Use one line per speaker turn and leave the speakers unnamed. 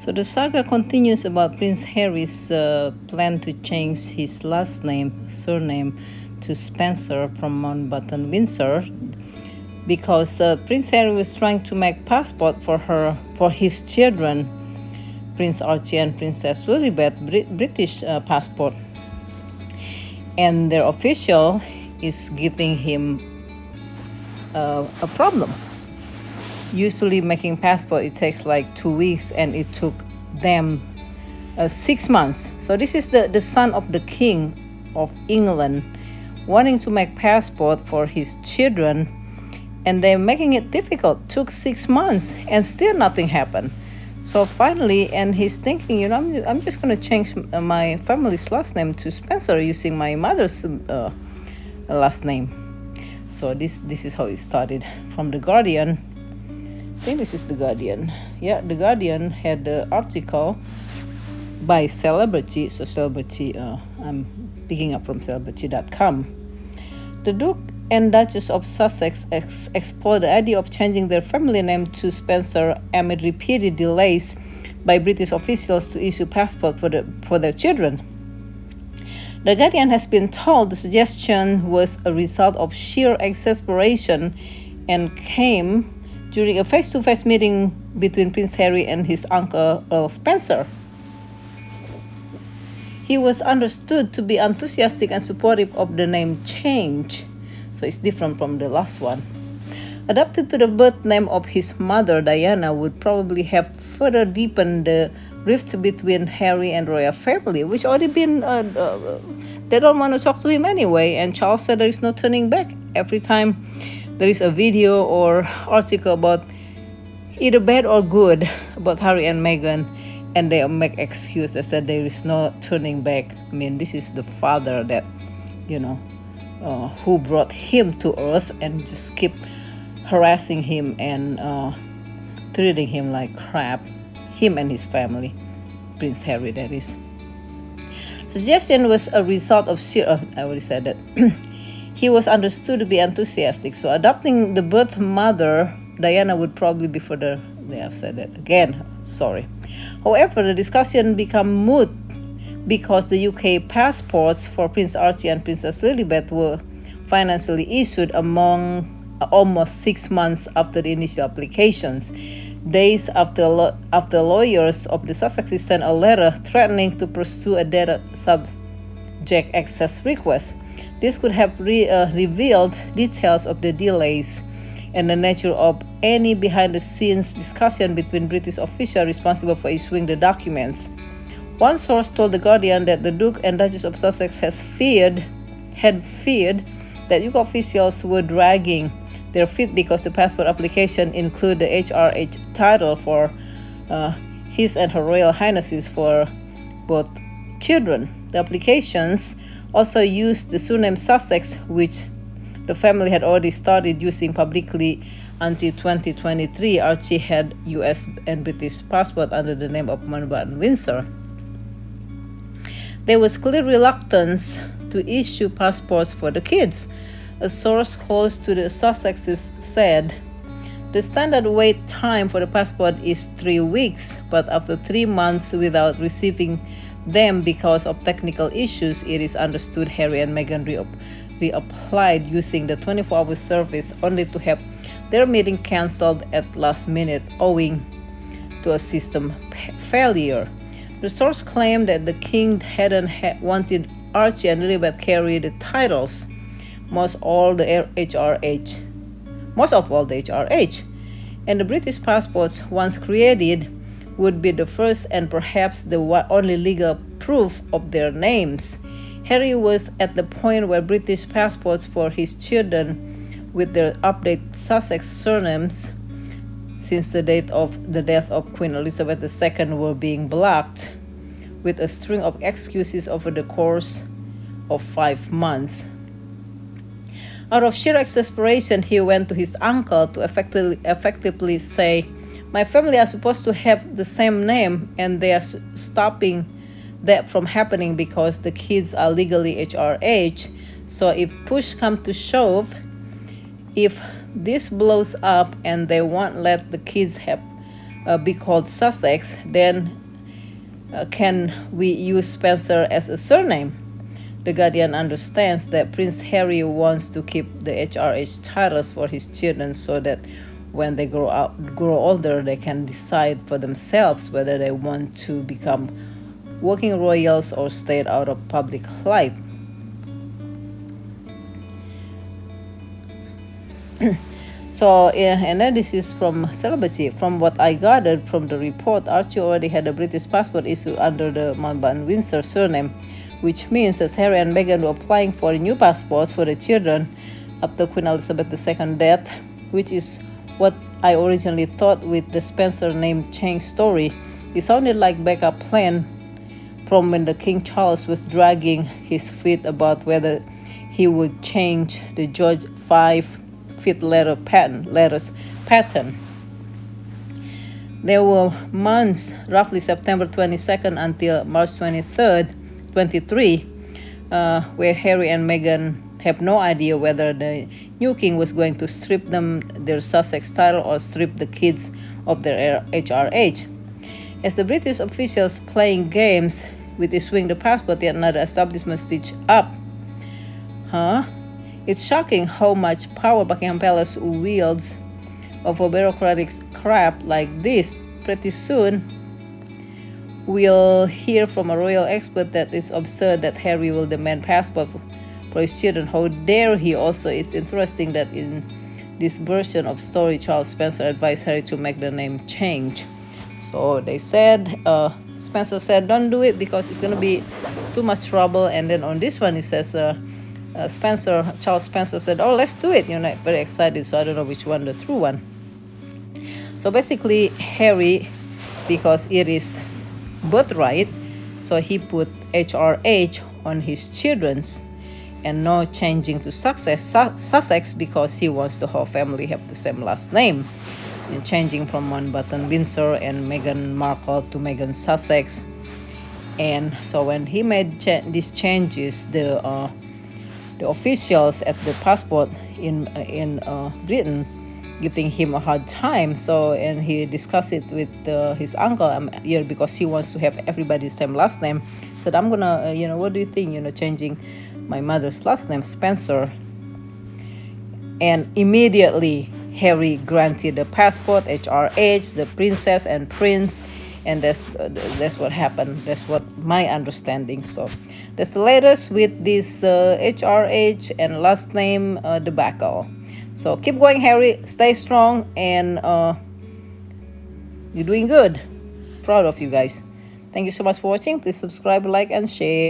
So the saga continues about Prince Harry's plan to change his surname, to Spencer from Mountbatten, Windsor, because Prince Harry was trying to make passport for his children, Prince Archie and Princess Lilibet, British passport, and their official is giving him a problem. Usually making passport, it takes like 2 weeks, and it took them 6 months. So this is the son of the King of England wanting to make passport for his children, and they're making it difficult. Took 6 months and still nothing happened. So finally, and he's thinking, I'm just going to change my family's last name to Spencer using my mother's last name. So this is how it started. From The Guardian, I think this is The Guardian. Yeah, The Guardian had the article by Celebrity. So Celebrity, I'm picking up from celebrity.com. The Duke and Duchess of Sussex explored the idea of changing their family name to Spencer amid repeated delays by British officials to issue passports for their children. The Guardian has been told the suggestion was a result of sheer exasperation and came during a face-to-face meeting between Prince Harry and his uncle Earl Spencer. He was understood to be enthusiastic and supportive of the name change, so it's different from the last one. Adapted to the birth name of his mother, Diana, would probably have further deepened the rift between Harry and royal family, which already been, they don't want to talk to him anyway, and Charles said there is no turning back. Every time there is a video or article about either bad or good about Harry and Meghan, and they make excuses that there is no turning back. I mean, this is the father that, who brought him to earth and just keep harassing him and treating him like crap. Him and his family, Prince Harry, that is. Suggestion was a result of I already said that. He was understood to be enthusiastic, so adopting the birth mother, Diana, would probably be further. They have said that again. Sorry. However, the discussion became moot because the UK passports for Prince Archie and Princess Lilibet were financially issued among almost 6 months after the initial applications. Days after lawyers of the Sussexes sent a letter threatening to pursue a data subject access request. This could have revealed details of the delays and the nature of any behind-the-scenes discussion between British officials responsible for issuing the documents. One source told The Guardian that the Duke and Duchess of Sussex had feared that UK officials were dragging their feet because the passport application included the HRH title for His and Her Royal Highnesses for both children. The applications also used the surname Sussex, which the family had already started using publicly until 2023. Archie had US and British passport under the name of Mountbatten, Windsor. There was clear reluctance to issue passports for the kids. A source close to the Sussexes said, "The standard wait time for the passport is 3 weeks, but after 3 months without receiving them because of technical issues, it is understood Harry and Meghan reapplied using the 24-hour service only to have their meeting cancelled at last minute owing to a system failure." The source claimed that the king hadn't wanted Archie and Lilibet carry the titles, most of all the HRH, and the British passports, once created, would be the first and perhaps the only legal proof of their names. Harry was at the point where British passports for his children with their updated Sussex surnames since the date of the death of Queen Elizabeth II were being blocked, with a string of excuses over the course of 5 months. Out of sheer exasperation, he went to his uncle to effectively say, "My family are supposed to have the same name, and they are stopping that from happening because the kids are legally HRH. So if push comes to shove, if this blows up and they won't let the kids have be called Sussex, then can we use Spencer as a surname? The Guardian understands that Prince Harry wants to keep the HRH titles for his children so that when they grow older, they can decide for themselves whether they want to become working royals or stay out of public life. So, and then this is from Celebrity. From what I gathered from the report, Archie already had a British passport issued under the Mountbatten-Windsor surname, which means that Harry and Meghan were applying for new passports for the children after Queen Elizabeth II's death, which is what I originally thought with the Spencer name change story. It sounded like backup plan from when the King Charles was dragging his feet about whether he would change the George V fifth letters pattern. There were months, roughly September 22nd until March 23rd, 23, where Harry and Meghan have no idea whether the new king was going to strip them their Sussex title or strip the kids of their HRH. As the British officials playing games with issuing the passport, yet another establishment stitched up. It's shocking how much power Buckingham Palace wields over bureaucratic crap like this. Pretty soon, we'll hear from a royal expert that it's absurd that Harry will demand passport for his children. How dare he? Also, it's interesting that in this version of story, Charles Spencer advised Harry to make the name change. So they said, Spencer said, don't do it because it's going to be too much trouble. And then on this one, it says, Charles Spencer said, oh, let's do it. Very excited. So I don't know which one the true one. So basically, Harry, because it is birthright, so he put HRH on his children's and no changing to Sussex because he wants the whole family have the same last name. And changing from Mountbatten-Windsor and Meghan Markle to Meghan Sussex. And so when he made these changes, the officials at the passport in Britain giving him a hard time. So, and he discussed it with his uncle here because he wants to have everybody's same last name. Said, I'm gonna, what do you think, changing my mother's last name, Spencer? And immediately Harry granted the passport, HRH, the princess and prince, and that's what happened. That's what my understanding. So that's the latest with this HRH and last name debacle. So keep going, Harry. Stay strong, and you're doing good. Proud of you guys. Thank you so much for watching. Please subscribe, like, and share.